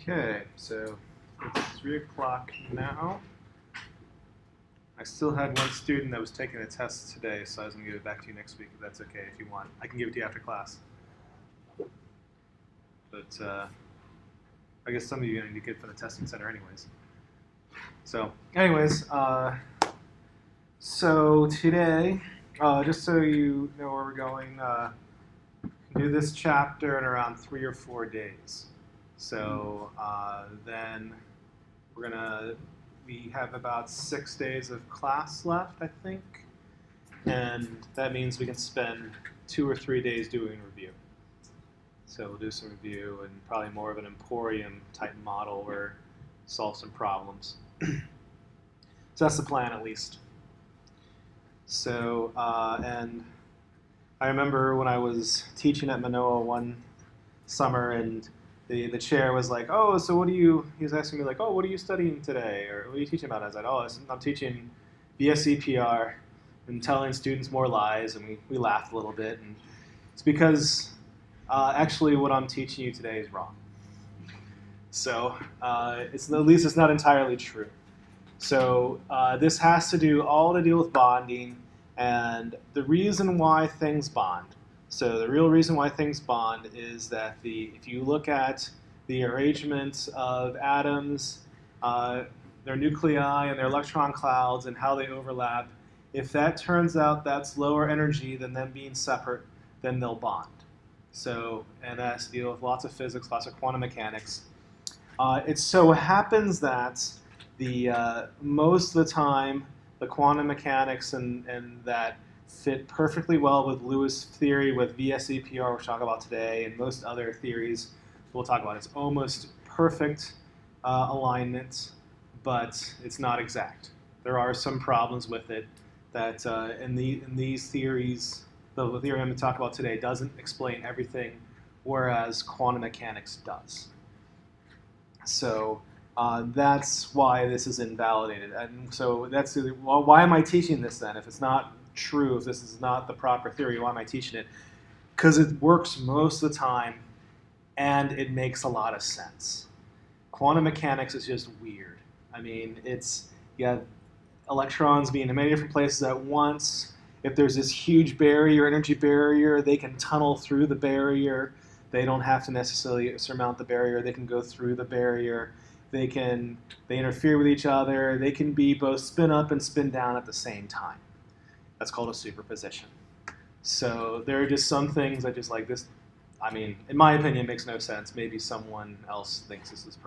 Okay, so it's 3 o'clock now. I still had one student that was taking a test today, so I was going to give it back to you next week if that's okay, if you want. I can give it to you after class. But I guess some of you are going to get for the testing center anyways. So anyways, so today, just so you know where we're going, do this chapter in around 3 or 4 days. So then we have about 6 days of class left, I think. And that means we can spend 2 or 3 days doing review. So we'll do some review and probably more of an emporium type model where solve some problems. So that's the plan at least. So, and I remember when I was teaching at Manoa one summer, and the chair was like, oh, so he was asking me like, oh, what are you studying today? Or what are you teaching about? I was like, oh, I'm teaching BSEPR and telling students more lies, and we laughed a little bit. And it's because actually what I'm teaching you today is wrong. So at least it's not entirely true. So this has to do with bonding and the reason why things bond. So the real reason why things bond is that if you look at the arrangement of atoms, their nuclei and their electron clouds and how they overlap, if that turns out that's lower energy than them being separate, then they'll bond. So, and that has to deal with lots of physics, lots of quantum mechanics. It so happens that most of the time, the quantum mechanics and that fit perfectly well with Lewis theory, with VSEPR, which we'll talk about today, and most other theories we'll talk about. It's almost perfect alignment, but it's not exact. There are some problems with it that in these theories, the theory I'm going to talk about today doesn't explain everything, whereas quantum mechanics does. So that's why this is invalidated. And so well, why am I teaching this then? If it's not true, if this is not the proper theory, why am I teaching it? Because it works most of the time, and it makes a lot of sense. Quantum mechanics is just weird. I mean, you have electrons being in many different places at once. If there's this huge barrier, energy barrier, they can tunnel through the barrier. They don't have to necessarily surmount the barrier. They can go through the barrier. They interfere with each other. They can be both spin up and spin down at the same time. That's called a superposition. So there are just some things that just like this, I mean, in my opinion, makes no sense. Maybe someone else thinks this is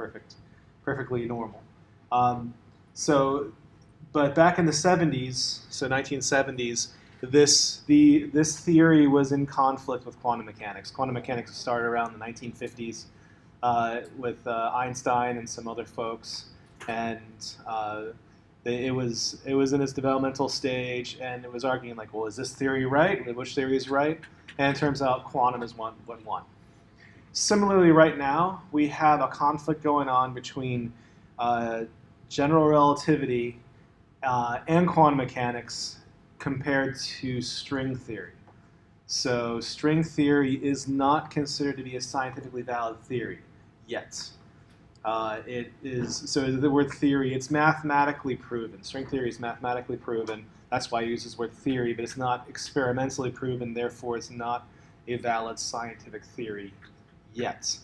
perfectly normal. But back in the 70s, so 1970s, this theory was in conflict with quantum mechanics. Quantum mechanics started around the 1950s with Einstein and some other folks, and it was in its developmental stage, and it was arguing like, well, is this theory right? Which theory is right? And it turns out quantum is one. Similarly, right now we have a conflict going on between general relativity and quantum mechanics compared to string theory. So string theory is not considered to be a scientifically valid theory yet. It is, so the word theory, it's mathematically proven. String theory is mathematically proven. That's why I use this word theory, but it's not experimentally proven, therefore it's not a valid scientific theory yet.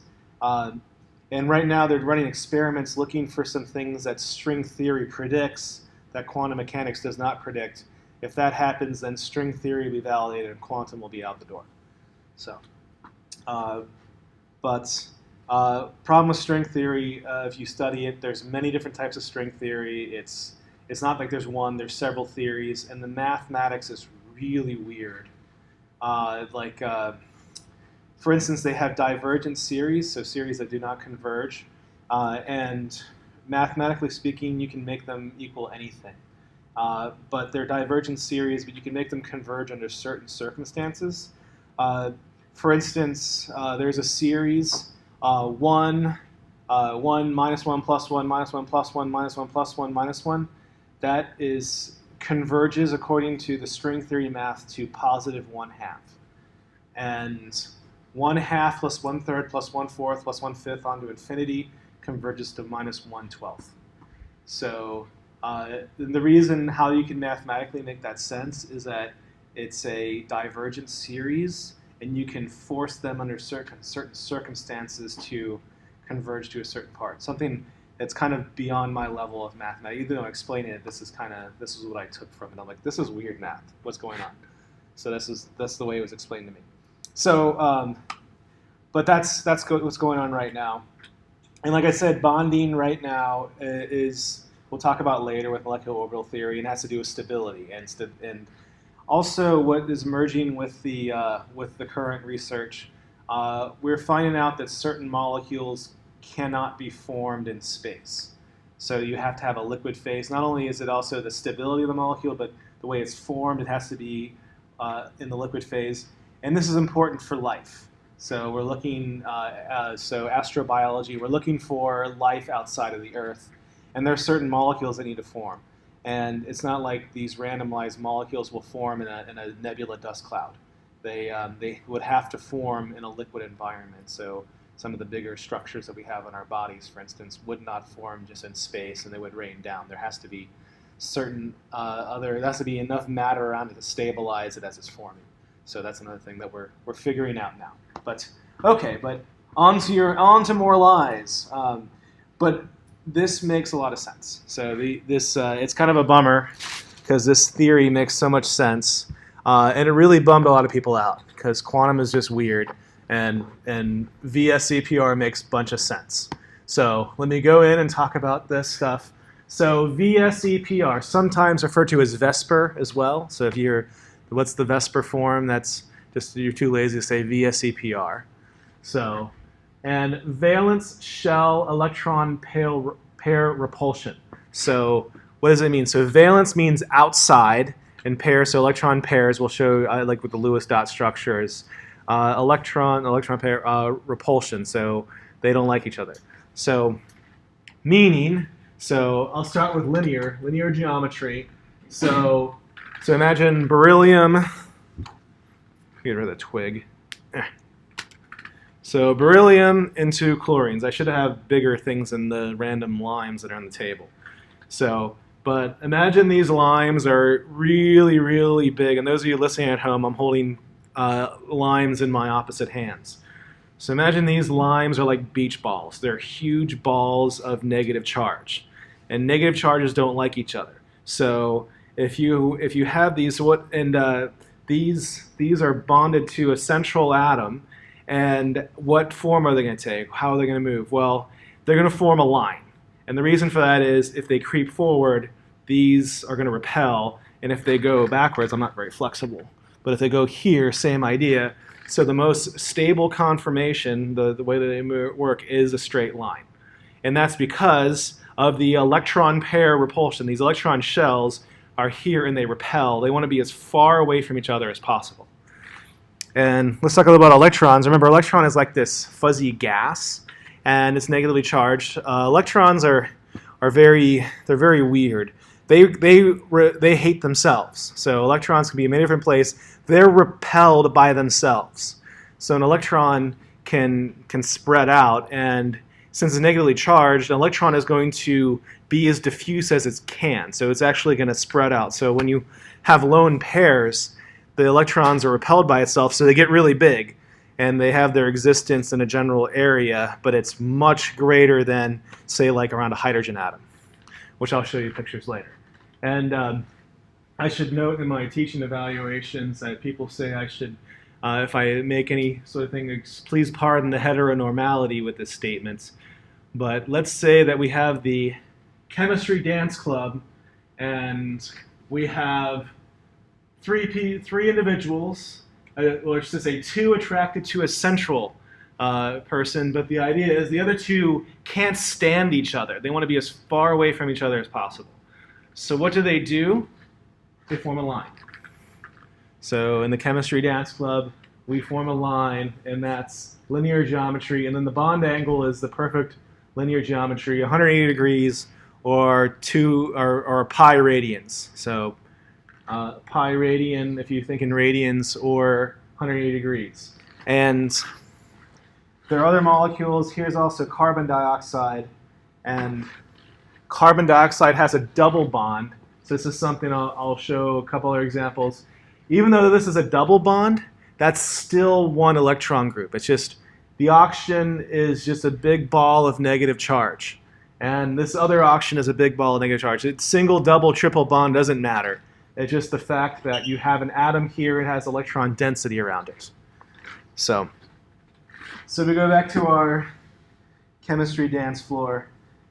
And right now they're running experiments looking for some things that string theory predicts that quantum mechanics does not predict. If that happens, then string theory will be validated and quantum will be out the door. So, problem with string theory, if you study it, there's many different types of string theory. It's not like there's one, there's several theories, and the mathematics is really weird. For instance, they have divergent series, so series that do not converge, and mathematically speaking, you can make them equal anything. But they're divergent series, but you can make them converge under certain circumstances. For instance, there's a series 1, minus 1, plus 1, minus 1, plus 1, minus 1, plus 1, minus 1. That converges according to the string theory math to positive 1/2. And 1/2 plus 1/3 plus 1/4 plus 1/5 onto infinity converges to -1/12. So the reason how you can mathematically make that sense is that it's a divergent series, and you can force them under certain circumstances to converge to a certain part. Something that's kind of beyond my level of mathematics. Even though I'm explaining it, this is what I took from it. I'm like, this is weird math. What's going on? So that's the way it was explained to me. So, but that's what's going on right now. And like I said, bonding right now is, we'll talk about later with molecular orbital theory, and it has to do with stability and also what is emerging with the current research. We're finding out that certain molecules cannot be formed in space. So you have to have a liquid phase. Not only is it also the stability of the molecule, but the way it's formed, it has to be in the liquid phase. And this is important for life. So we're looking, so astrobiology, we're looking for life outside of the Earth. And there are certain molecules that need to form. And it's not like these randomized molecules will form in a nebula dust cloud. They would have to form in a liquid environment. So some of the bigger structures that we have in our bodies, for instance, would not form just in space, and they would rain down. There has to be certain there has to be enough matter around it to stabilize it as it's forming. So that's another thing that we're figuring out now. But okay, but on to more lies. But this makes a lot of sense. So it's kind of a bummer because this theory makes so much sense, and it really bummed a lot of people out because quantum is just weird. And VSEPR makes a bunch of sense. So let me go in and talk about this stuff. So VSEPR, sometimes referred to as VESPR as well. So if what's the VESPR form? That's just, you're too lazy to say VSEPR. So, and valence shell electron pair repulsion. So what does it mean? So valence means outside, and pair, so electron pairs, will show like with the Lewis dot structures. Electron pair repulsion, so they don't like each other. So meaning, so I'll start with linear geometry. So imagine beryllium, get rid of the twig. So beryllium into chlorines. I should have bigger things than the random limes that are on the table. So, but imagine these limes are really, really big, and those of you listening at home, I'm holding limes in my opposite hands. So imagine these limes are like beach balls. They're huge balls of negative charge, and negative charges don't like each other. So if you have these, these are bonded to a central atom, and what form are they going to take? How are they going to move? Well, they're going to form a line, and the reason for that is if they creep forward, these are going to repel, and if they go backwards, I'm not very flexible. But if they go here, same idea. So the most stable conformation, the way that they work, is a straight line. And that's because of the electron pair repulsion. These electron shells are here and they repel. They want to be as far away from each other as possible. And let's talk a little about electrons. Remember, electron is like this fuzzy gas, and it's negatively charged. Electrons are very weird. They hate themselves. So electrons can be in many different places. They're repelled by themselves. So an electron can spread out, and since it's negatively charged, an electron is going to be as diffuse as it can. So it's actually going to spread out. So when you have lone pairs, the electrons are repelled by itself, so they get really big, and they have their existence in a general area, but it's much greater than, say, like around a hydrogen atom, which I'll show you pictures later. And I should note in my teaching evaluations that people say I should, if I make any sort of thing, please pardon the heteronormality with this statement. But let's say that we have the chemistry dance club, and we have three individuals, or should I say two attracted to a central person, but the idea is the other two can't stand each other. They want to be as far away from each other as possible. So what do? They form a line. So in the chemistry dance club, we form a line, and that's linear geometry, and then the bond angle is the perfect linear geometry, 180 degrees or pi radians. So pi radian, if you think in radians, or 180 degrees. And there are other molecules. Here's also carbon dioxide. And carbon dioxide has a double bond. So this is something I'll show a couple other examples. Even though this is a double bond, that's still one electron group. It's just the oxygen is just a big ball of negative charge. And this other oxygen is a big ball of negative charge. It's single, double, triple bond, doesn't matter. It's just the fact that you have an atom here, it has electron density around it. So we go back to our chemistry dance floor,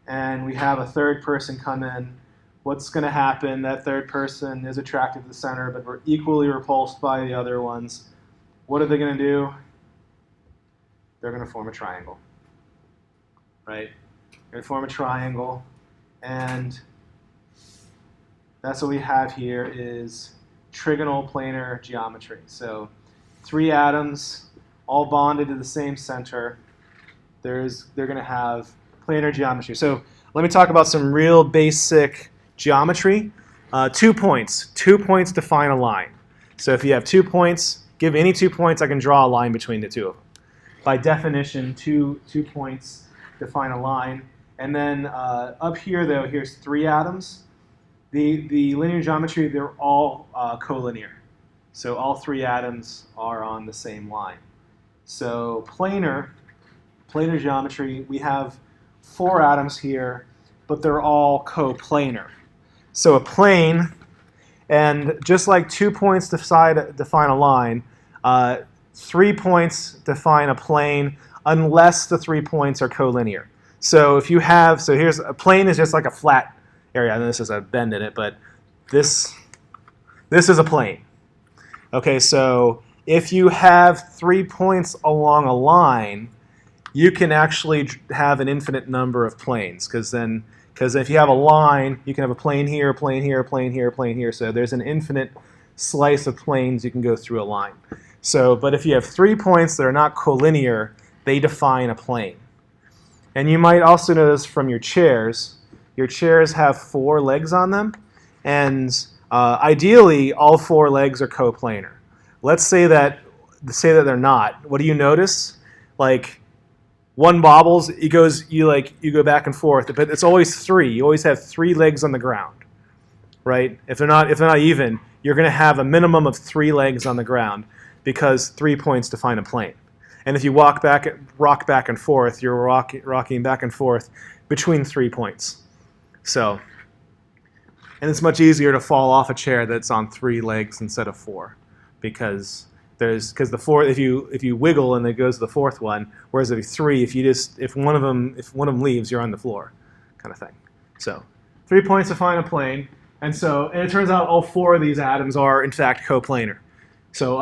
and we have a third person come in. What's going to happen? That third person is attracted to the center, but we're equally repulsed by the other ones. What are they going to do? They're going to form a triangle, right? They're going to form a triangle, and that's what we have here is trigonal planar geometry. So 3 atoms all bonded to the same center. They're going to have planar geometry. So let me talk about some real basic geometry. 2 points. 2 points define a line. So if you have 2 points, give any 2 points, I can draw a line between the two of them. By definition, two points define a line. And then up here, though, here's 3 atoms. The linear geometry, they're all collinear. So all 3 atoms are on the same line. So planar geometry, we have 4 atoms here, but they're all coplanar. So a plane, and just like 2 points define a line, 3 points define a plane unless the 3 points are collinear. So if you have, so here's a plane is just like a flat area. I know this has a bend in it, but this is a plane. Okay, so if you have 3 points along a line, you can actually have an infinite number of planes, because if you have a line, you can have a plane here, a plane here, a plane here, a plane here. So there's an infinite slice of planes you can go through a line. So, but if you have 3 points that are not collinear, they define a plane. And you might also notice from your chairs have 4 legs on them, and ideally all 4 legs are coplanar. Let's say that they're not. What do you notice? Like, one bobbles, you go back and forth, but it's always 3. You always have 3 legs on the ground, right? If they're not even, you're going to have a minimum of 3 legs on the ground, because 3 points define a plane. And if you rock back and forth, you're rocking back and forth between 3 points. So, and it's much easier to fall off a chair that's on 3 legs instead of 4, because the 4, if you wiggle and it goes to the 4th one, whereas if 3, if one of them leaves, you're on the floor, kind of thing. So 3 points define a plane, and it turns out all 4 of these atoms are in fact coplanar. So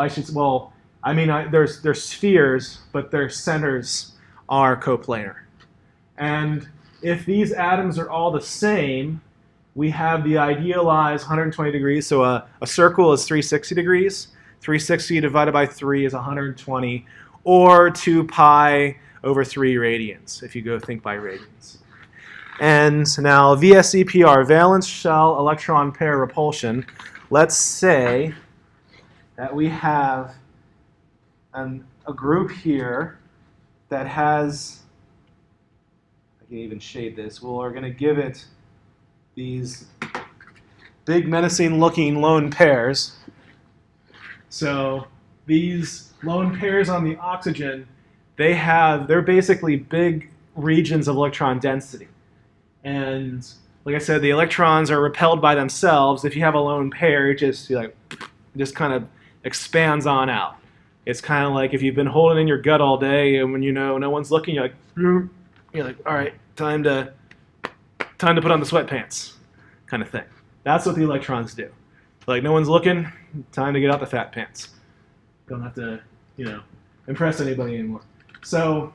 they're spheres, but their centers are coplanar. And if these atoms are all the same, we have the idealized 120 degrees. So a circle is 360 degrees. 360 divided by 3 is 120, or 2 pi over 3 radians, if you think by radians. And now VSEPR, valence shell electron pair repulsion. Let's say that we have a group here that has, I can even shade this, we're going to give it these big menacing looking lone pairs. So these lone pairs on the oxygen, they're basically big regions of electron density. And like I said, the electrons are repelled by themselves. If you have a lone pair, it just kind of expands on out. It's kind of like if you've been holding in your gut all day, and when no one's looking, you're like, all right, time to put on the sweatpants, kind of thing. That's what the electrons do. Like, no one's looking, time to get out the fat pants. Don't have to, impress anybody anymore. So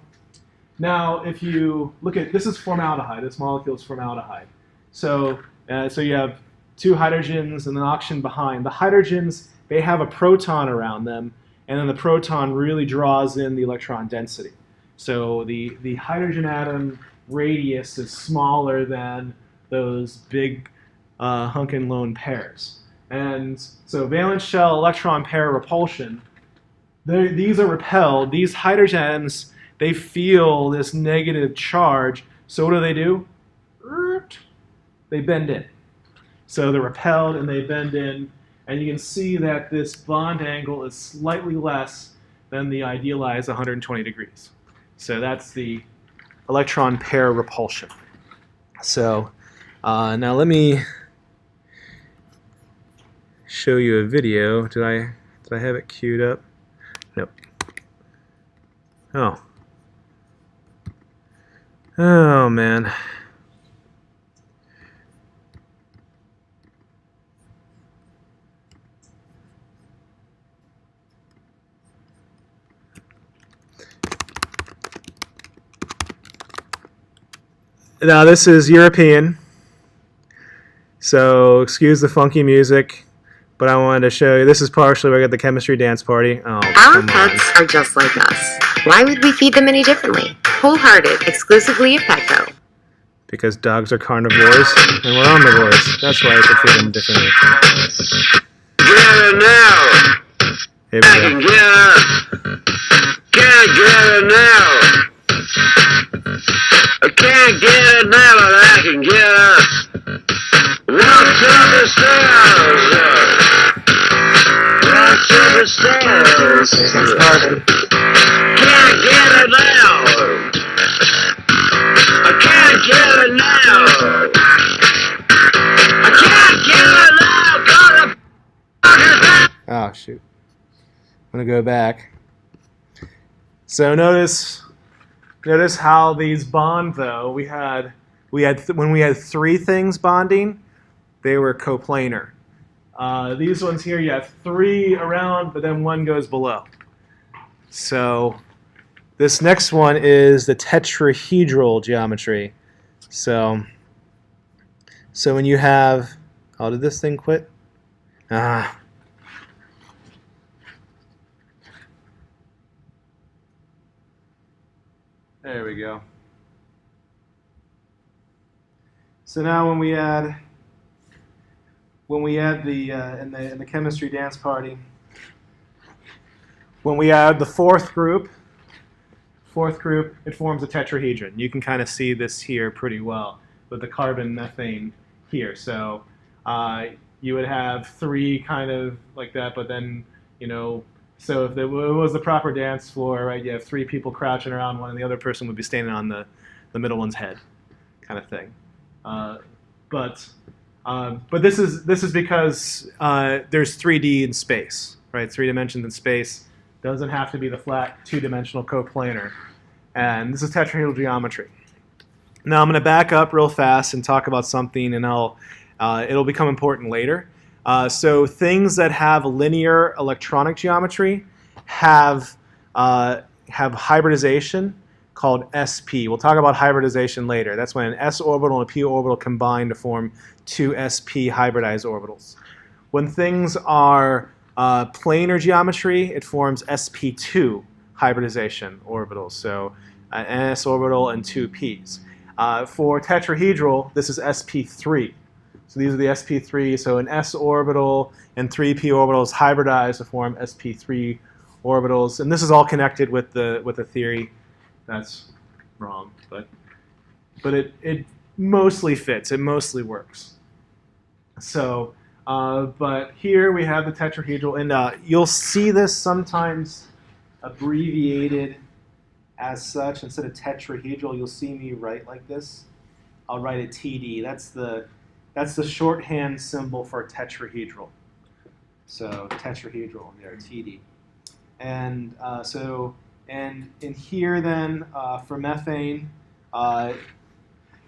now, if you look at, this is formaldehyde. This molecule is formaldehyde. So you have 2 hydrogens and an oxygen behind. The hydrogens, they have a proton around them, and then the proton really draws in the electron density. So the hydrogen atom radius is smaller than those big hunkin' lone pairs. And so valence shell electron pair repulsion, these are repelled. These hydrogens, they feel this negative charge. So what do? they bend in. So they're repelled and they bend in, and you can see that this bond angle is slightly less than the idealized 120 degrees. So that's the electron pair repulsion. So now let me show you a video. Did I have it queued up? Nope. Oh man. Now this is European, so excuse the funky music, but I wanted to show you, this is partially where I got the chemistry dance party. Oh, our pets are just like us. Why would we feed them any differently? Wholehearted, exclusively at Petco. Because dogs are carnivores, and we're omnivores. That's why I should feed them differently. Get it now! Here I we can go. get it! Can't get it now! I can't get it now, but I can get it! Walk up the stairs! Walk up the stairs! Can't get it now! I can't get it now! I can't get it now! Gotta Oh, shoot. I'm going to go back. So notice how these bond, though. When we had three things bonding, they were coplanar. These ones here, you have three around, but then one goes below. So this next one is the tetrahedral geometry. So when you have, oh, did this thing quit? Ah. There we go. So now when we add the in the chemistry dance party, when we add the fourth group, it forms a tetrahedron. You can kind of see this here pretty well with the carbon methane here. So you would have three kind of like that, but then, you know, so if it was the proper dance floor, right, you have three people crouching around one, and the other person would be standing on the middle one's head, kind of thing. But this is because there's 3D in space, right? 3 dimensions in space. Doesn't have to be the flat 2-dimensional coplanar. And this is tetrahedral geometry. Now I'm going to back up real fast and talk about something, and it'll become important later. So things that have linear electronic geometry have hybridization called sp. We'll talk about hybridization later. That's when an s orbital and a p orbital combine to form two sp hybridized orbitals. When things are planar geometry, it forms sp2 hybridization orbitals. So an s orbital and two p's. For tetrahedral, this is sp3. So these are the sp3. So an s orbital and 3p orbitals hybridize to form sp3 orbitals. And this is all connected with the theory. That's wrong, but it mostly fits. It mostly works. So, but here we have the tetrahedral, and you'll see this sometimes abbreviated as such. Instead of tetrahedral, you'll see me write like this. I'll write it TD. That's the shorthand symbol for tetrahedral. So tetrahedral there, TD. And and in here then for methane,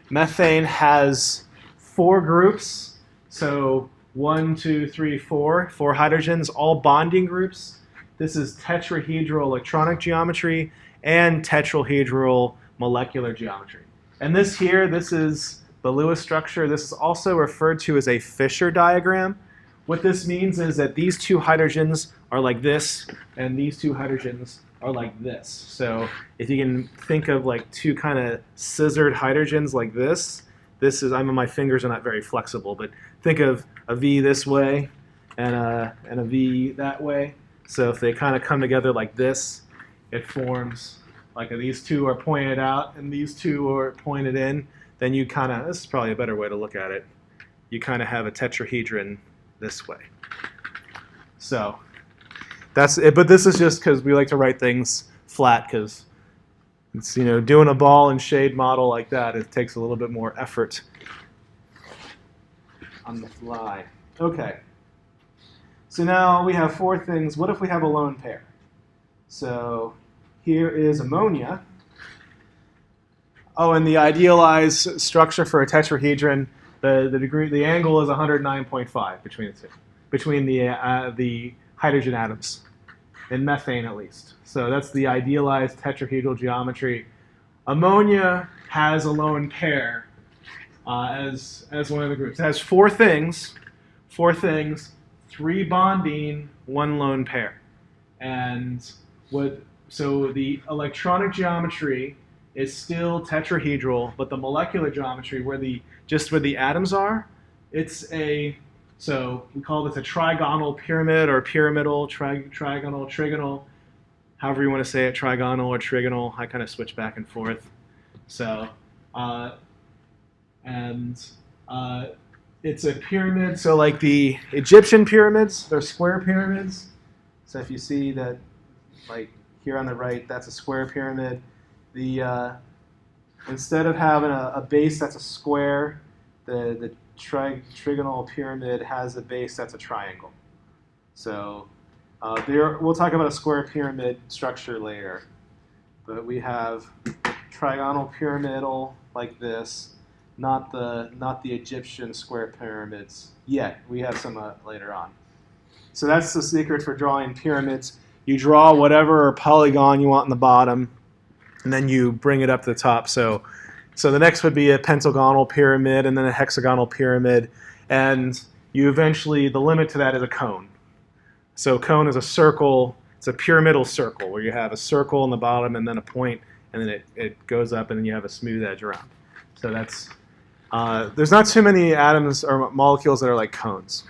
methane has 4 groups. So 1, 2, 3, 4 hydrogens, all bonding groups. This is tetrahedral electronic geometry and tetrahedral molecular geometry. And this is the Lewis structure. This is also referred to as a Fisher diagram. What this means is that these 2 hydrogens are like this, and these 2 hydrogens are like this. So if you can think of like 2 kind of scissored hydrogens like this is, my fingers are not very flexible, but think of a V this way and a V that way. So if they kind of come together like this, it forms like these 2 are pointed out and these 2 are pointed in. then you kind of, this is probably a better way to look at it, you kind of have a tetrahedron this way. So that's it, but this is just because we like to write things flat, because it's, you know, doing a ball and shade model like that, it takes a little bit more effort on the fly. Okay. So now we have 4 things. What if we have a lone pair? So here is ammonia. Oh, and the idealized structure for a tetrahedron, the angle is 109.5 between the two, between the hydrogen atoms, in methane at least. So that's the idealized tetrahedral geometry. Ammonia has a lone pair as one of the groups. It has 4 things, 3 bonding, 1 lone pair. And so the electronic geometry is still tetrahedral, but the molecular geometry, where the atoms are, so we call this a trigonal pyramid, or pyramidal, trigonal, trigonal, however you want to say it, trigonal or trigonal. I kind of switch back and forth. So, it's a pyramid. So like the Egyptian pyramids, they're square pyramids. So if you see that, like here on the right, that's a square pyramid. Instead of having a base that's a square, the trigonal pyramid has a base that's a triangle. So we'll talk about a square pyramid structure later. But we have trigonal pyramidal like this, not the Egyptian square pyramids yet. We have some later on. So that's the secret for drawing pyramids. You draw whatever polygon you want in the bottom, and then you bring it up to the top. So the next would be a pentagonal pyramid, and then a hexagonal pyramid, and you eventually, the limit to that is a cone. So a cone is a circle. It's a pyramidal circle where you have a circle in the bottom and then a point, and then it goes up, and then you have a smooth edge around. So that's there's not too many atoms or molecules that are like cones.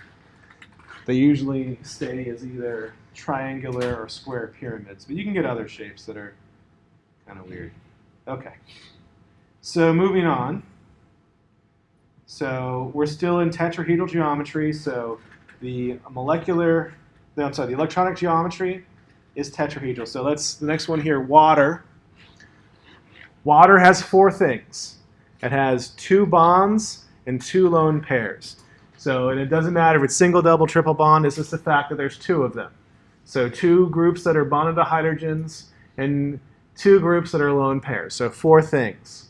They usually stay as either triangular or square pyramids, but you can get other shapes that are kind of weird. Okay, so moving on. So we're still in tetrahedral geometry. So the electronic geometry is tetrahedral. So the next one here, water. Water has 4 things. It has 2 bonds and 2 lone pairs. So, and it doesn't matter if it's single, double, triple bond, it's just the fact that there's 2 of them. So 2 groups that are bonded to hydrogens and 2 groups that are lone pairs. So 4 things.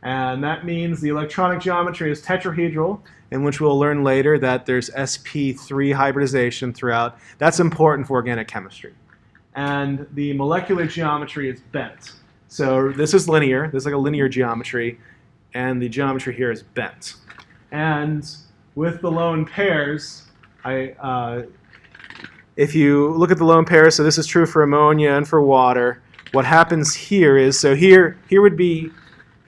And that means the electronic geometry is tetrahedral, in which we'll learn later that there's sp3 hybridization throughout. That's important for organic chemistry. And the molecular geometry is bent. So this is linear. This is like a linear geometry. And the geometry here is bent. And with the lone pairs, if you look at the lone pairs, so this is true for ammonia and for water. What happens here is, so here would be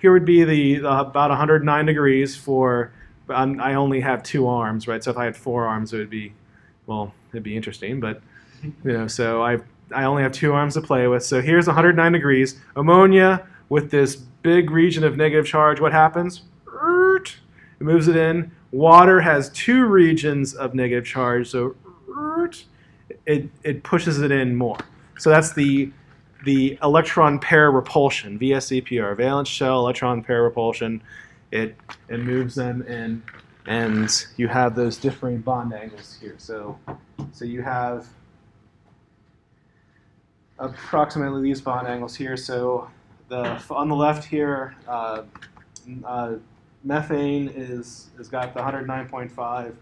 the about 109 degrees for. I only have 2 arms, right? So if I had 4 arms, it would be, well, it'd be interesting. But so I only have 2 arms to play with. So here's 109 degrees. Ammonia with this big region of negative charge. What happens? It moves it in. Water has 2 regions of negative charge, so it pushes it in more. So that's the electron pair repulsion, VSEPR, valence shell electron pair repulsion. It moves them in, and you have those differing bond angles here. So you have approximately these bond angles here. So on the left here, methane is got the 109.5.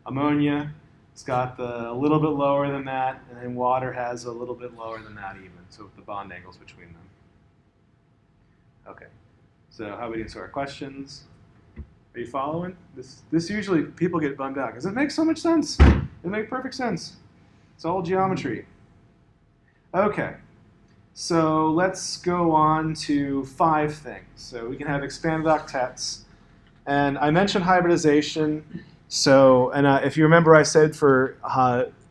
Ammonia has got a little bit lower than that, and then water has a little bit lower than that even. So the bond angles between them. Okay. So how are we doing? So our questions. Are you following? This usually people get bummed out because it makes so much sense. It makes perfect sense. It's all geometry. Okay. So let's go on to 5 things. So we can have expanded octets. And I mentioned hybridization. So, and if you remember, I said for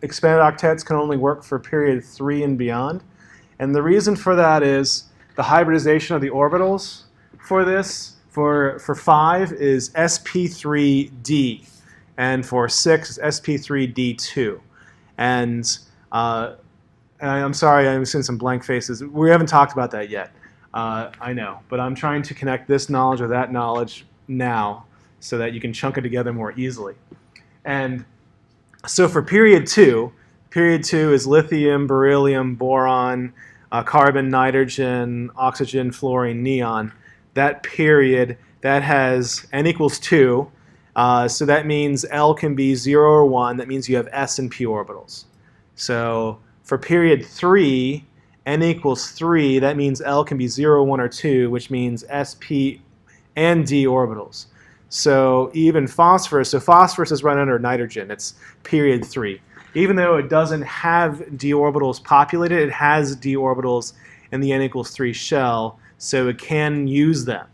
expanded octets can only work for period 3 and beyond. And the reason for that is the hybridization of the orbitals for this For 5 is sp3d, and for 6 is sp3d2. And I'm sorry, I'm seeing some blank faces. We haven't talked about that yet. I know, but I'm trying to connect this knowledge with that knowledge now so that you can chunk it together more easily. And so for period 2 is lithium, beryllium, boron, carbon, nitrogen, oxygen, fluorine, neon. That period, that has n equals 2. So that means L can be 0 or 1. That means you have s and p orbitals. So for period 3, n equals 3. That means L can be 0, 1, or 2, which means s, p, and d orbitals. So even phosphorus, so phosphorus is right under nitrogen. It's period 3. Even though it doesn't have d orbitals populated, it has d orbitals in the n equals 3 shell, so it can use them.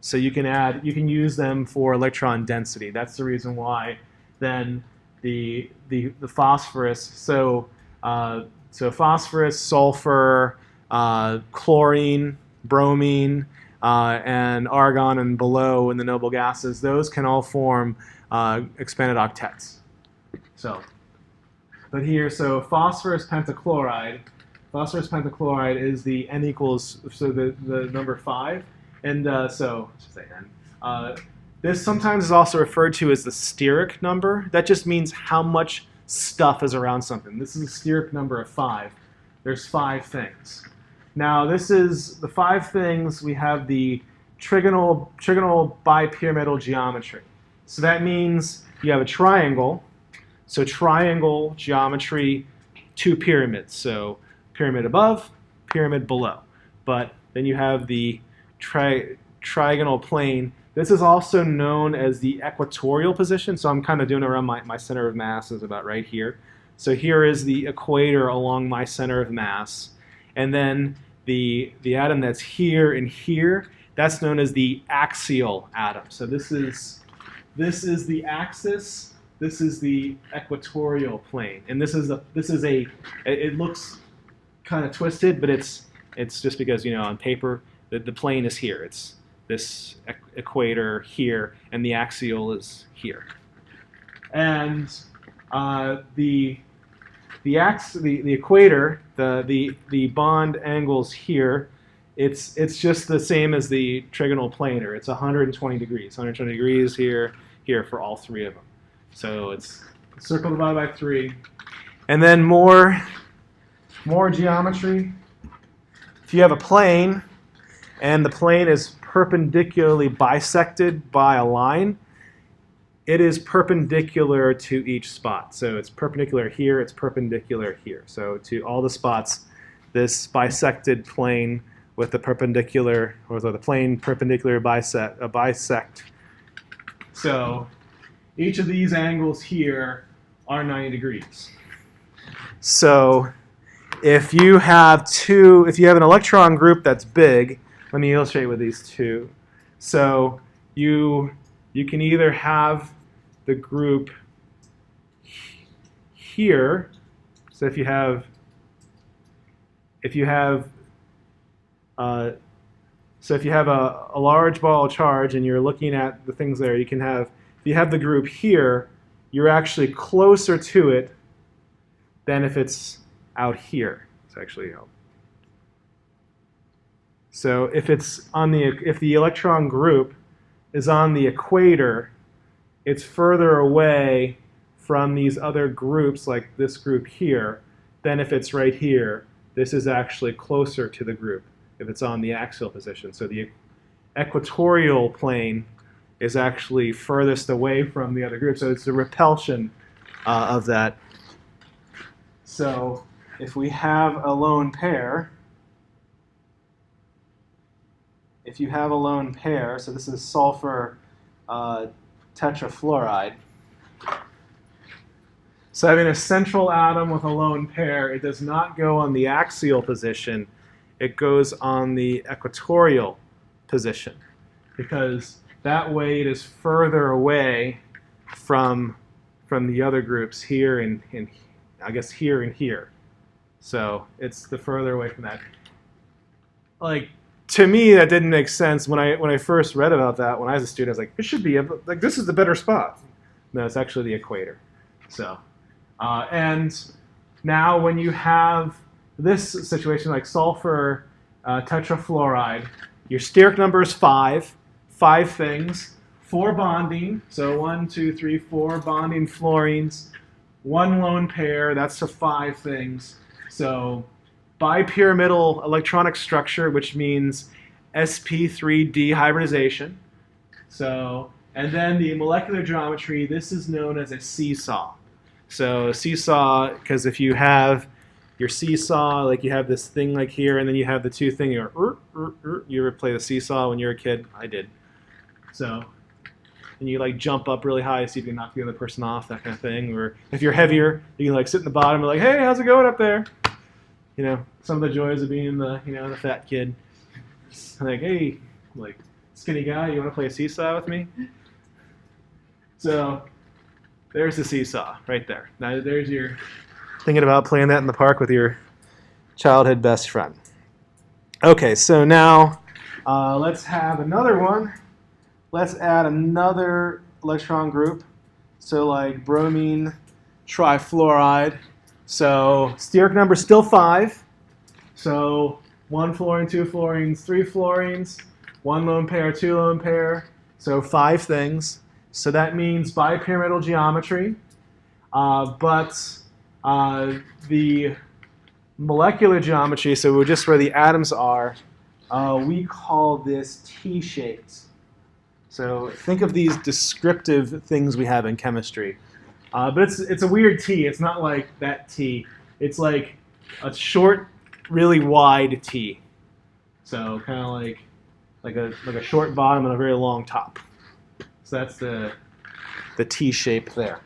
So you can use them for electron density. That's the reason why then the phosphorus, so phosphorus, sulfur, chlorine, bromine, and argon and below in the noble gases, those can all form expanded octets. But here, so phosphorus pentachloride is the n equals, so the number 5. And so, let's just say n. This sometimes is also referred to as the steric number. That just means how much stuff is around something. This is a steric number of 5. There's 5 things. Now, this is the 5 things. We have the trigonal bipyramidal geometry. So that means you have a triangle. So triangle geometry, 2 pyramids. So pyramid above, pyramid below. But then you have the trigonal plane. This is also known as the equatorial position. So I'm kind of doing it around my center of mass is about right here. So here is the equator along my center of mass. And then the atom that's here and here, that's known as the axial atom. So this is the axis. This is the equatorial plane, and this is a. It looks kind of twisted, but it's just because, you know, on paper the plane is here. It's this equator here, and the axial is here. And the equator, the bond angles here, it's just the same as the trigonal planar. It's 120 degrees. 120 degrees here for all 3 of them. So it's circle divided by 3. And then more geometry. If you have a plane and the plane is perpendicularly bisected by a line, it is perpendicular to each spot. So it's perpendicular here, it's perpendicular here. So to all the spots, this bisected plane with the perpendicular, or the plane perpendicular bisect. So each of these angles here are 90 degrees. So if you have an electron group that's big, let me illustrate with these 2. So you can either have the group here. So if you have a large ball of charge and you're looking at the things there, you can have. If you have the group here, you're actually closer to it than if it's out here. It's actually out. So if the electron group is on the equator, it's further away from these other groups, like this group here, than if it's right here. This is actually closer to the group if it's on the axial position. So the equatorial plane is actually furthest away from the other group. So it's the repulsion of that. So if we have a lone pair, so this is sulfur tetrafluoride. So having a central atom with a lone pair, it does not go on the axial position, it goes on the equatorial position, because that way it is further away from the other groups here and I guess here and here. So it's the further away from that. Like to me, that didn't make sense when I first read about that. When I was a student, I was like, it should be like this is the better spot. No, it's actually the equator. So, and now when you have this situation like sulfur tetrafluoride, your steric number is 5. 5 things. 4 bonding. So 1, 2, 3, 4 bonding fluorines. 1 lone pair. That's the 5 things. So bipyramidal electronic structure, which means sp3 dehybridization. So, and then the molecular geometry, this is known as a seesaw. So seesaw, because if you have your seesaw, like you have this thing like here, and then you have the two things, you ever play the seesaw when you were a kid? I did. So, and you like jump up really high to see if you can knock the other person off, that kind of thing. Or if you're heavier, you can like sit in the bottom and be like, hey, how's it going up there? You know, some of the joys of being the, you know, the fat kid. Like, hey, like, skinny guy, you want to play a seesaw with me? So, there's the seesaw right there. Now, there's your thinking about playing that in the park with your childhood best friend. Okay, so now let's have another one. Let's add another electron group. So, like bromine trifluoride. So, steric number is still 5. So, 1 fluorine, 2 fluorines, 3 fluorines, 1 lone pair, 2 lone pair. So, 5 things. So, that means bipyramidal geometry. But the molecular geometry, so just where the atoms are, we call this T-shaped. So, think of these descriptive things we have in chemistry. But it's a weird T. It's not like that T. It's like a short, really wide T. So kind of like a short bottom and a very long top. So that's the T shape there.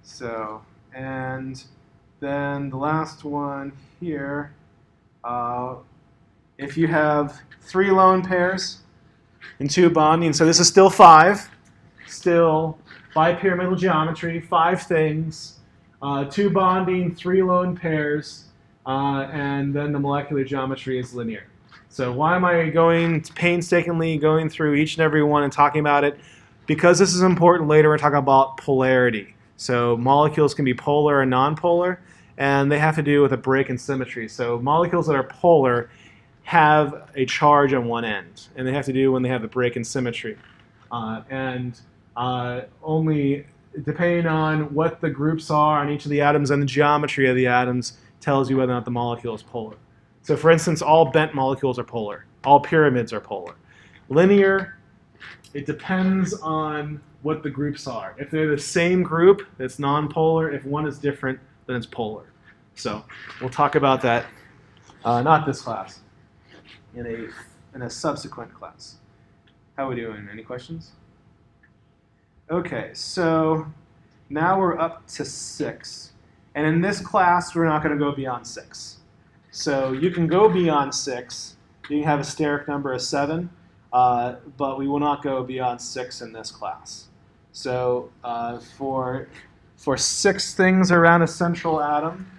So, and then the last one here, if you have 3 lone pairs and 2 bonding, so this is still 5. Still bipyramidal geometry, 5 things, 2 bonding, 3 lone pairs, and then the molecular geometry is linear. So why am I painstakingly going through each and every one and talking about it? Because this is important later. We're talking about polarity. So molecules can be polar and nonpolar, and they have to do with a break in symmetry. So molecules that are polar have a charge on one end, and they have to do when they have a break in symmetry. Only depending on what the groups are on each of the atoms and the geometry of the atoms tells you whether or not the molecule is polar. So for instance, all bent molecules are polar. All pyramids are polar. Linear, it depends on what the groups are. If they're the same group, it's nonpolar. If one is different, then it's polar. So we'll talk about that, not this class, in a subsequent class. How are we doing? Any questions? Okay, so now we're up to 6. And in this class, we're not going to go beyond 6. So you can go beyond 6. You can have a steric number of 7, but we will not go beyond 6 in this class. So for 6 things around a central atom,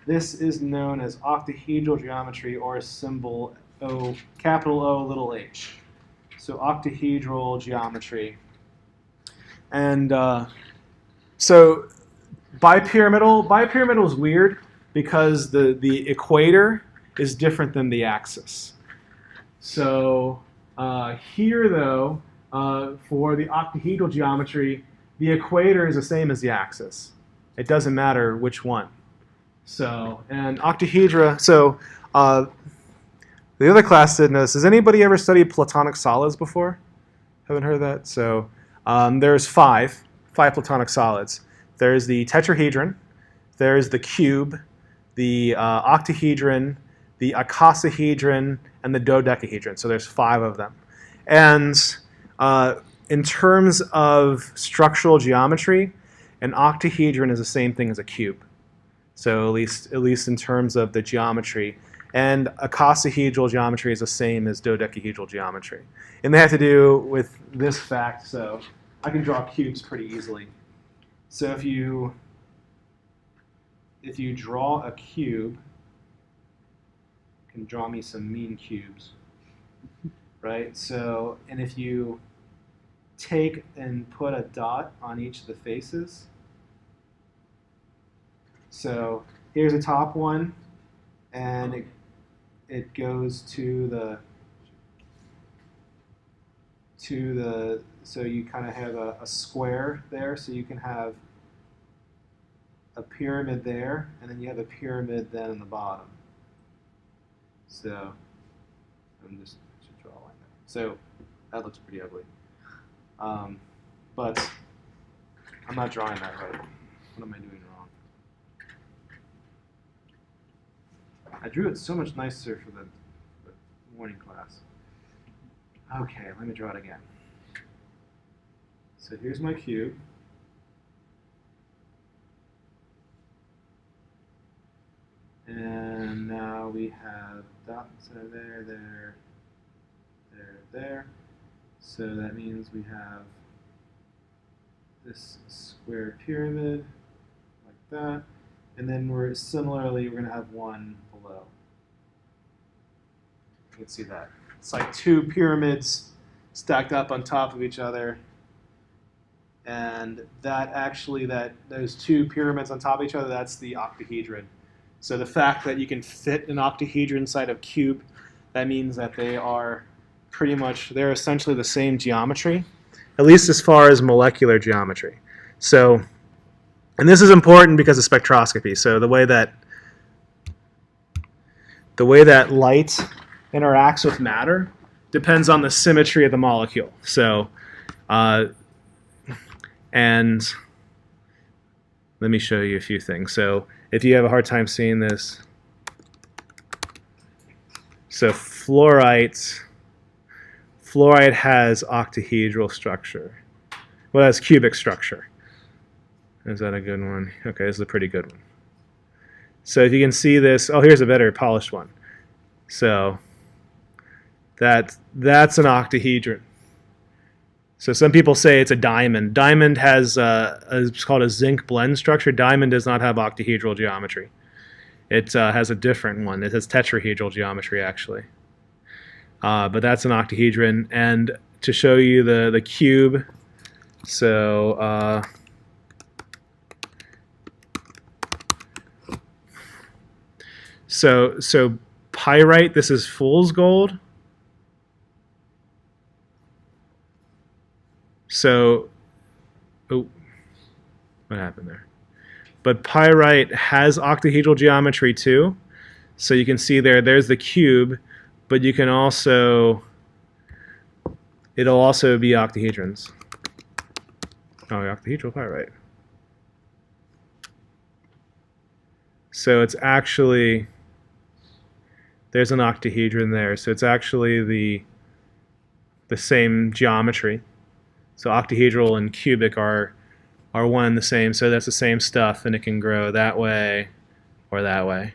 this is known as octahedral geometry, or a symbol O, capital O, little h. So octahedral geometry. And so bipyramidal is weird because the equator is different than the axis. So here, though, for the octahedral geometry, the equator is the same as the axis. It doesn't matter which one. So, and octahedra, so the other class didn't know this. Has anybody ever studied platonic solids before? Haven't heard of that? So there's 5 platonic solids. There's the tetrahedron, there's the cube, the octahedron, the icosahedron, and the dodecahedron. So there's 5 of them. And in terms of structural geometry, an octahedron is the same thing as a cube. So at least in terms of the geometry. And icosahedral geometry is the same as dodecahedral geometry. And they have to do with this fact, so I can draw cubes pretty easily. So if you draw a cube, can draw me some mean cubes, right? So, and if you take and put a dot on each of the faces, so here's a top one, and it goes to the so you kind of have a square there, so you can have a pyramid there, and then you have a pyramid then in the bottom. So I should draw a line there. So that looks pretty ugly, but I'm not drawing that right. What am I doing wrong? I drew it so much nicer for the morning class. Okay, let me draw it again. So here's my cube. And now we have dots that are there. So that means we have this square pyramid like that. And then we're going to have one below. You can see that. It's like two pyramids stacked up on top of each other. And that actually, those two pyramids on top of each other, that's the octahedron. So the fact that you can fit an octahedron inside of a cube, that means that they're essentially the same geometry, at least as far as molecular geometry. So, and this is important because of spectroscopy. So the way that light interacts with matter depends on the symmetry of the molecule. So, and let me show you a few things. So if you have a hard time seeing this, so fluorite has octahedral structure. Well, it has cubic structure. Is that a good one? Okay, this is a pretty good one. So if you can see this, oh, here's a better polished one. So that's an octahedron. So some people say it's a diamond. Diamond has it's called a zinc blende structure. Diamond does not have octahedral geometry. It has a different one. It has tetrahedral geometry, actually. But that's an octahedron. And to show you the cube, so pyrite, this is fool's gold. So, oh, what happened there? But pyrite has octahedral geometry too. So you can see there's the cube, but you can also, it'll also be octahedrons. Oh, octahedral pyrite. So it's actually, there's an octahedron there. So it's actually the same geometry. So octahedral and cubic are one and the same. So that's the same stuff, and it can grow that way or that way.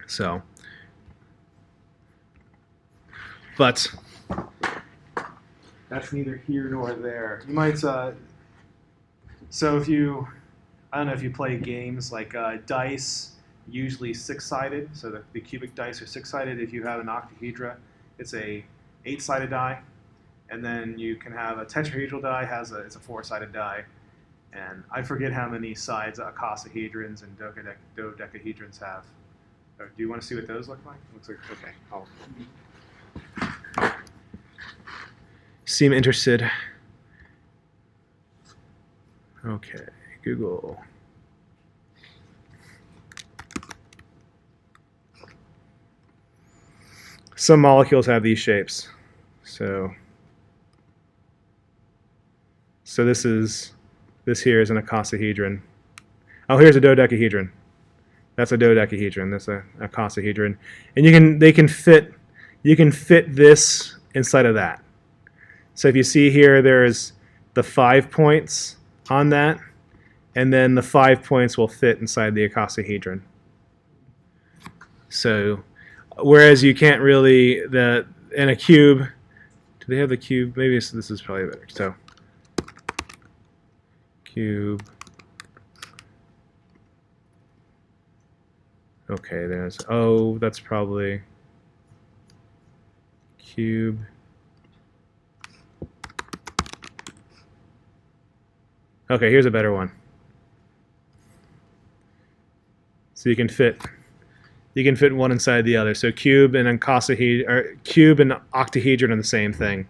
So, but that's neither here nor there. You might, so if you, I don't know if you play games like dice, usually six-sided. So the cubic dice are six-sided. If you have an octahedra, it's a eight-sided die. And then you can have a tetrahedral die, it's a four-sided die. And I forget how many sides icosahedrons and dodecahedrons have. Or do you want to see what those look like? Looks like, okay. Seem interested. Okay, Google. Some molecules have these shapes. So this here is an icosahedron. Oh, here's a dodecahedron. That's a dodecahedron. That's a icosahedron. And you can fit this inside of that. So if you see here, there's the 5 points on that, and then the 5 points will fit inside the icosahedron. So whereas you can't really, in a cube, do they have the cube? Maybe this is probably better. So cube. Okay, there's, oh, that's probably cube. Okay, here's a better one. So you can fit one inside the other. So cube and cube and octahedron are the same thing.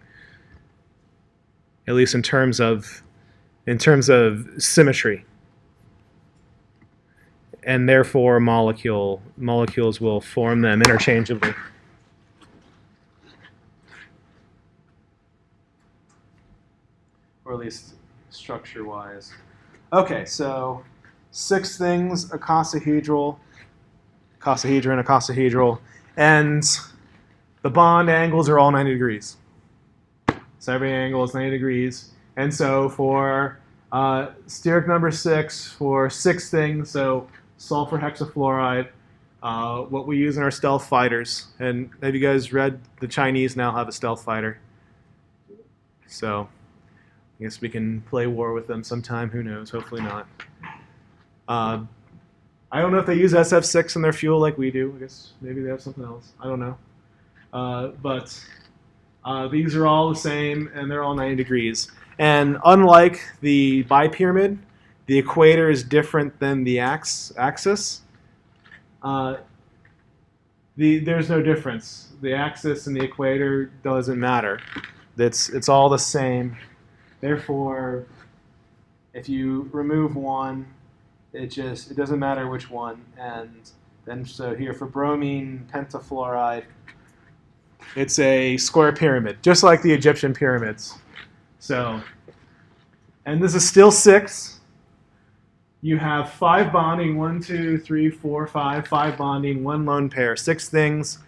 At least in terms of symmetry. And therefore molecules will form them interchangeably. Or at least structure-wise. Okay, so 6 things, icosahedral, icosahedral, and the bond angles are all 90 degrees. So every angle is 90 degrees. And so for steric number 6, for 6 things, so sulfur hexafluoride, what we use in our stealth fighters. And have you guys read the Chinese now have a stealth fighter? So I guess we can play war with them sometime. Who knows? Hopefully not. I don't know if they use SF6 in their fuel like we do. I guess maybe they have something else. I don't know. But these are all the same, and they're all 90 degrees. And unlike the bipyramid, the equator is different than the axis. There's no difference. The axis and the equator doesn't matter. It's all the same. Therefore, if you remove one, it doesn't matter which one. And then so here for bromine pentafluoride, it's a square pyramid, just like the Egyptian pyramids. So, and this is still 6. You have 5 bonding, 1, 2, 3, 4, 5, 5 bonding, 1 lone pair, 6 things.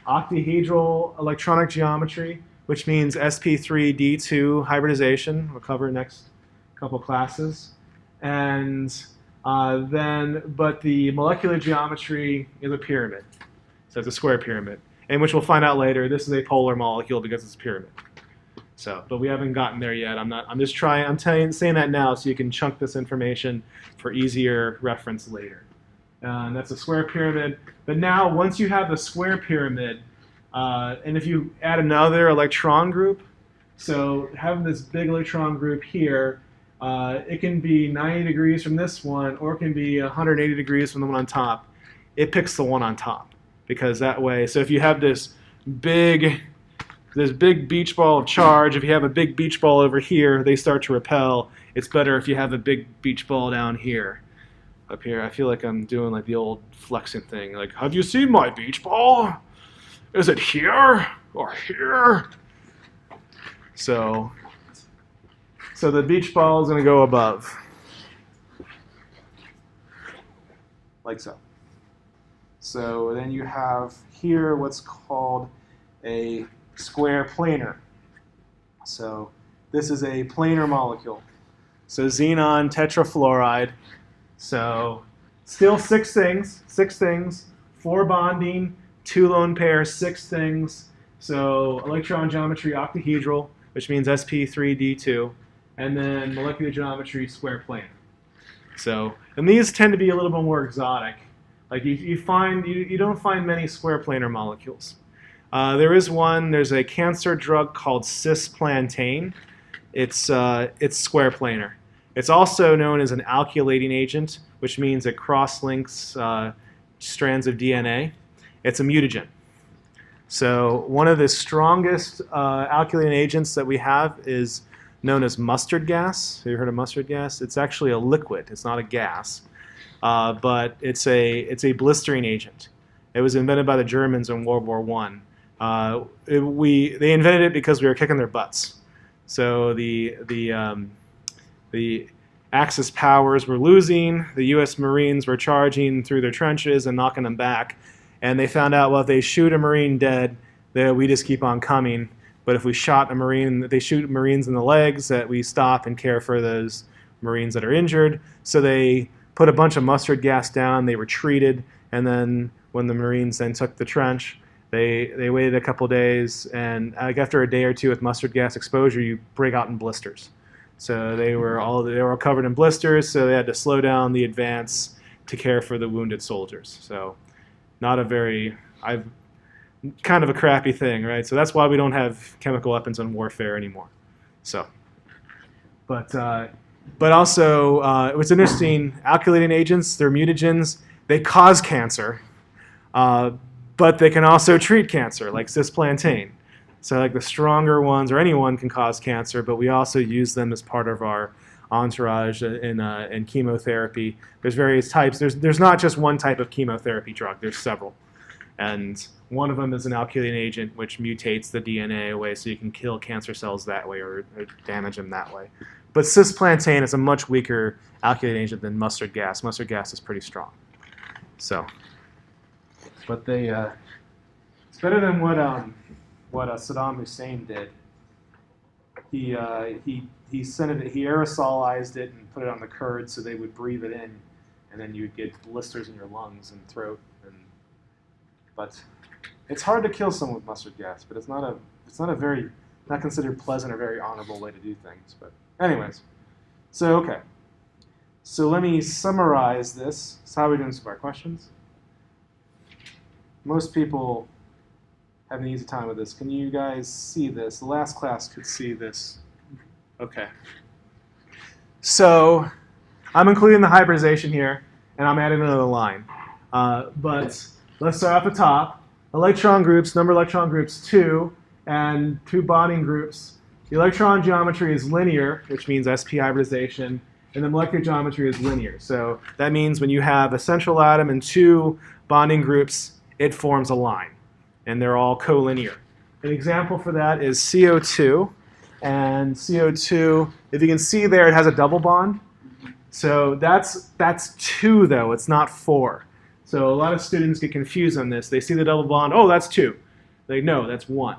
Octahedral electronic geometry, which means sp3d2 hybridization. We'll cover next couple classes. And but the molecular geometry is a pyramid. So it's a square pyramid. And which we'll find out later, this is a polar molecule because it's a pyramid. So, but we haven't gotten there yet. I'm saying that now so you can chunk this information for easier reference later. And that's a square pyramid. But now, once you have the square pyramid, and if you add another electron group, so having this big electron group here, it can be 90 degrees from this one, or it can be 180 degrees from the one on top. It picks the one on top. Because that way, so if you have this big beach ball of charge, if you have a big beach ball over here, they start to repel. It's better if you have a big beach ball down here. Up here, I feel like I'm doing like the old flexing thing. Like, have you seen my beach ball? Is it here or here? So the beach ball is going to go above. Like so. So then you have here what's called a square planar. So this is a planar molecule. So xenon tetrafluoride. So still 6 things, 4 bonding, 2 lone pairs, 6 things. So electron geometry octahedral, which means sp3d2, and then molecular geometry square planar. So, and these tend to be a little bit more exotic. Like you don't find many square planar molecules. There is one. There's a cancer drug called cisplantain. It's square planar. It's also known as an alkylating agent, which means it cross-links strands of DNA. It's a mutagen. So one of the strongest alkylating agents that we have is known as mustard gas. Have you heard of mustard gas? It's actually a liquid. It's not a gas. But it's a blistering agent. It was invented by the Germans in World War I. They invented it because we were kicking their butts. So the Axis powers were losing. The U.S. Marines were charging through their trenches and knocking them back. And they found out, well, if they shoot a Marine dead, that we just keep on coming. But if we shot a Marine, they shoot Marines in the legs, that we stop and care for those Marines that are injured. So they put a bunch of mustard gas down, they retreated, and then when the Marines then took the trench, they waited a couple days, and after a day or two with mustard gas exposure, you break out in blisters. So they were all covered in blisters, so they had to slow down the advance to care for the wounded soldiers. So not a very, I've kind of a crappy thing, right? So that's why we don't have chemical weapons in warfare anymore. So, but also, what's interesting, alkylating agents, they're mutagens, they cause cancer, but they can also treat cancer, like cisplantain. So like the stronger ones, or anyone can cause cancer, but we also use them as part of our entourage in chemotherapy. There's various types. There's not just one type of chemotherapy drug. There's several. And one of them is an alkylating agent, which mutates the DNA away so you can kill cancer cells that way or damage them that way. But cisplantain is a much weaker alkylating agent than mustard gas. Mustard gas is pretty strong. So, but it's better than what Saddam Hussein did. He sent it. He aerosolized it and put it on the Kurds so they would breathe it in, and then you'd get blisters in your lungs and throat. But it's hard to kill someone with mustard gas. But it's not considered pleasant or very honorable way to do things. But anyways, so okay. So let me summarize this. So how are we doing so far? Questions? Most people have an easy time with this. Can you guys see this? The last class could see this. Okay. So I'm including the hybridization here, and I'm adding another line. But let's start off the top. Electron groups, number of electron groups 2, and 2 bonding groups. The electron geometry is linear, which means sp hybridization, and the molecular geometry is linear. So that means when you have a central atom and 2 bonding groups, it forms a line, and they're all collinear. An example for that is CO2, and CO2, if you can see there, it has a double bond. So that's 2 though, it's not 4. So a lot of students get confused on this. They see the double bond, oh, that's 2. They no, that's 1.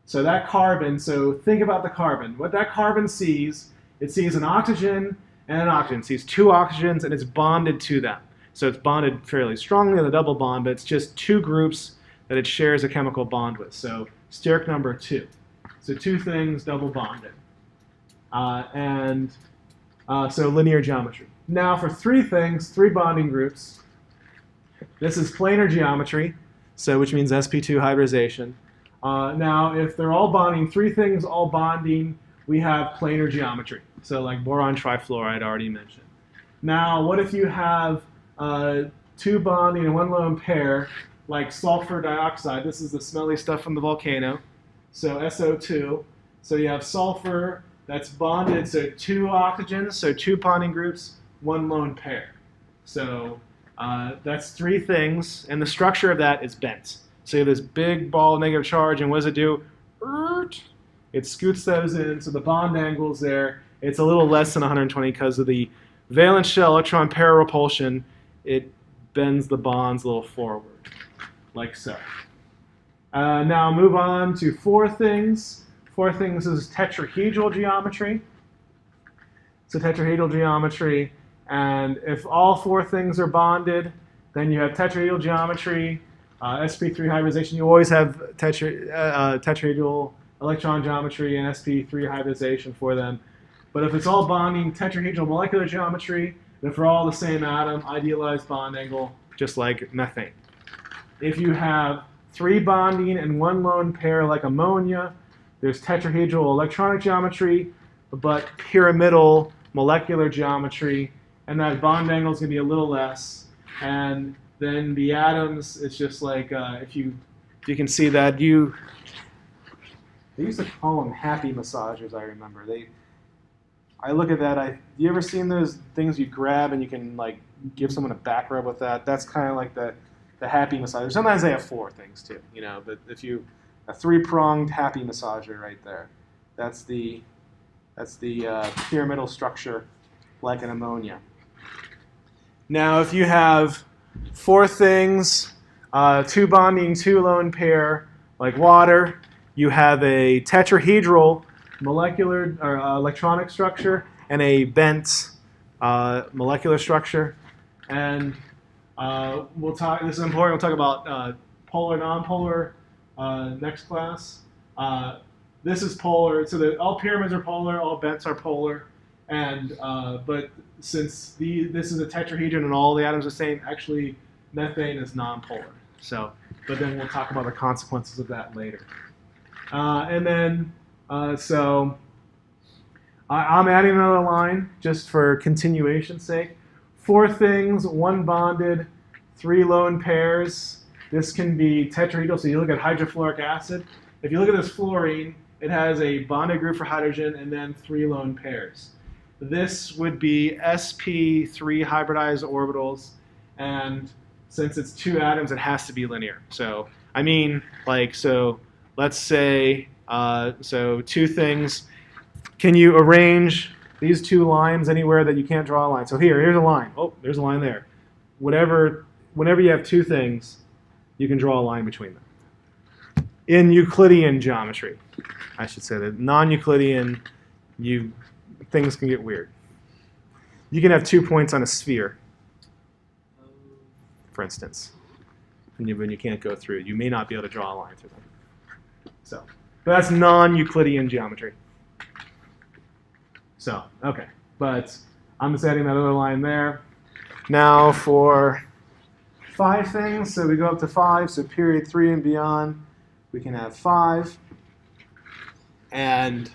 So that carbon, so think about the carbon. What that carbon sees, it sees an oxygen and an oxygen. It sees 2 oxygens and it's bonded to them. So it's bonded fairly strongly with a double bond, but it's just 2 groups that it shares a chemical bond with. So steric number 2. So 2 things double bonded. So linear geometry. Now for 3 things, 3 bonding groups, this is planar geometry, so which means sp2 hybridization. Now if they're all bonding, 3 things all bonding, we have planar geometry. So like boron trifluoride already mentioned. Now what if you have 2 bonding and 1 lone pair, like sulfur dioxide? This is the smelly stuff from the volcano. So SO2. So you have sulfur that's bonded, so 2 oxygens, so 2 bonding groups, 1 lone pair. So that's 3 things, and the structure of that is bent. So you have this big ball of negative charge, and what does it do? It scoots those in, so the bond angle's there. It's a little less than 120 because of the valence shell electron pair repulsion. It bends the bonds a little forward, like so. Now move on to 4 things. 4 things is tetrahedral geometry. So tetrahedral geometry, and if all 4 things are bonded, then you have tetrahedral geometry, sp3 hybridization. You always have tetrahedral electron geometry and sp3 hybridization for them. But if it's all bonding, tetrahedral molecular geometry, then for all the same atom, idealized bond angle, just like methane. If you have 3 bonding and 1 lone pair like ammonia, there's tetrahedral electronic geometry, but pyramidal molecular geometry, and that bond angle is going to be a little less. And then the atoms, it's just like, if you can see that, they used to call them happy massagers, I remember. I look at that, you ever seen those things you grab and you can like give someone a back rub with that? That's kind of like the happy massager. Sometimes they have 4 things too, you know, but if you, a 3-pronged happy massager right there. That's the pyramidal structure like an ammonia. Now if you have 4 things, 2 bonding, 2 lone pair, like water, you have a tetrahedral molecular or electronic structure and a bent molecular structure. And we'll talk, this is important, we'll talk about polar, nonpolar next class. This is polar, so all pyramids are polar, all bents are polar, and but since this is a tetrahedron and all the atoms are the same, actually methane is nonpolar. So, but then we'll talk about the consequences of that later. And then, so I'm adding another line just for continuation's sake. 4 things, 1 bonded, 3 lone pairs. This can be tetrahedral, so you look at hydrofluoric acid. If you look at this fluorine, it has a bonded group for hydrogen and then 3 lone pairs. This would be sp3 hybridized orbitals, and since it's 2 atoms, it has to be linear. So, I mean, like, so let's say, so 2 things. Can you arrange these 2 lines anywhere that you can't draw a line? So here's a line. Oh, there's a line there. Whenever you have 2 things, you can draw a line between them. In Euclidean geometry, I should say that non-Euclidean, things can get weird. You can have 2 points on a sphere, for instance, when you can't go through. You may not be able to draw a line through them. So, but that's non-Euclidean geometry. So, okay, but I'm just adding that other line there. Now for 5 things, so we go up to 5, so period 3 and beyond, we can have 5. And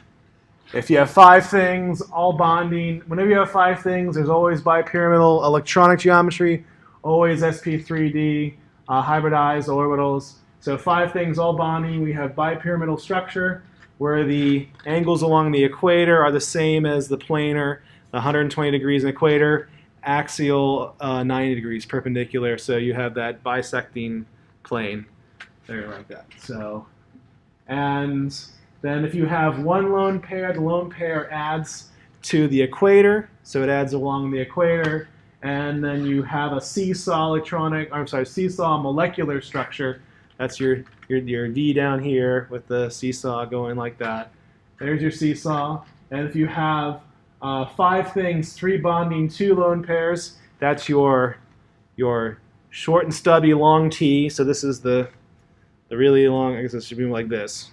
if you have 5 things, all bonding, whenever you have 5 things, there's always bipyramidal electronic geometry, always sp3d, hybridized orbitals. So 5 things, all bonding, we have bipyramidal structure, where the angles along the equator are the same as the planar, the 120 degrees in equator, axial 90 degrees perpendicular, so you have that bisecting plane there like that. So, and then if you have 1 lone pair, the lone pair adds to the equator, so it adds along the equator, and then you have a seesaw seesaw molecular structure. That's your V down here with the seesaw going like that. There's your seesaw. And if you have 5 things, 3 bonding, 2 lone pairs, that's your short and stubby long T. So this is the really long, I guess it should be like this.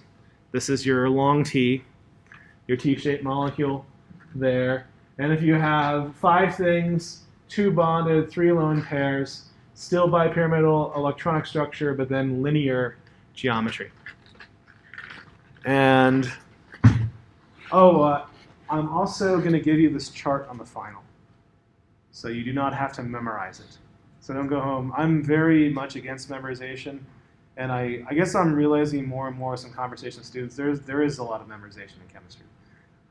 This is your long T, your T-shaped molecule there. And if you have 5 things, 2 bonded, 3 lone pairs, still bipyramidal electronic structure, but then linear geometry. And, I'm also going to give you this chart on the final, so you do not have to memorize it. So don't go home. I'm very much against memorization, and I guess I'm realizing more and more with some conversation with students, there is a lot of memorization in chemistry.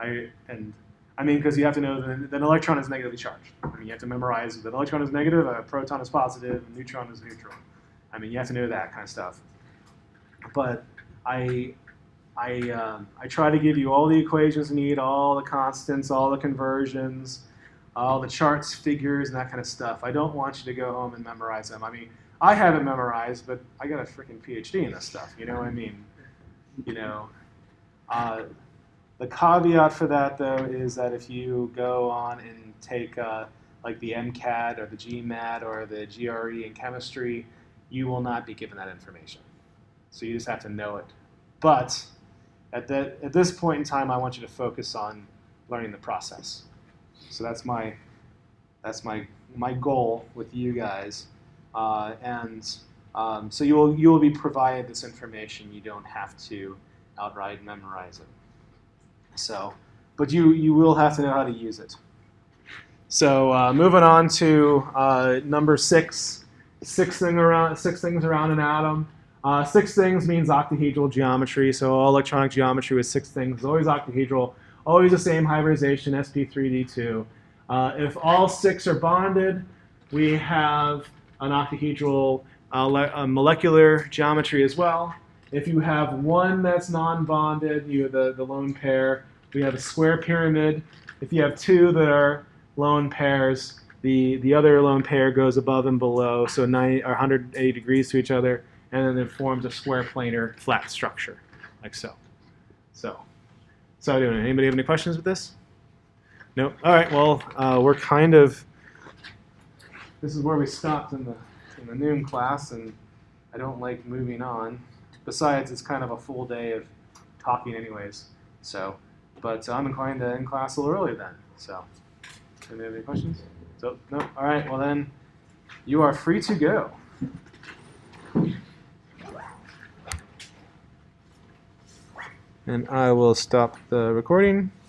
I mean, because you have to know that an electron is negatively charged. I mean, you have to memorize that an electron is negative, a proton is positive, a neutron is neutral. I mean, you have to know that kind of stuff. But I try to give you all the equations you need, all the constants, all the conversions, all the charts, figures, and that kind of stuff. I don't want you to go home and memorize them. I mean, I haven't memorized, but I got a freaking PhD in this stuff. You know what I mean? You know. The caveat for that, though, is that if you go on and take like the MCAT or the GMAT or the GRE in chemistry, you will not be given that information. So you just have to know it. But at this point in time, I want you to focus on learning the process. So that's my goal with you guys. So you will be provided this information. You don't have to outright memorize it. So, but you will have to know how to use it. So moving on to number 6, 6 things around an atom. 6 things means octahedral geometry. So all electronic geometry with 6 things is always octahedral, always the same hybridization, sp3d2. If all 6 are bonded, we have an octahedral molecular geometry as well. If you have 1 that's non-bonded, you have the lone pair, we have a square pyramid. If you have 2 that are lone pairs, the other lone pair goes above and below, so 90 or 180 degrees to each other, and then it forms a square planar flat structure, like so. So anybody have any questions with this? No? All right, well, we're kind of, this is where we stopped in the noon class, and I don't like moving on. Besides, it's kind of a full day of talking anyways. So, but I'm inclined to end class a little early then. So, anybody have any questions? So, no? All right, well then, you are free to go. And I will stop the recording.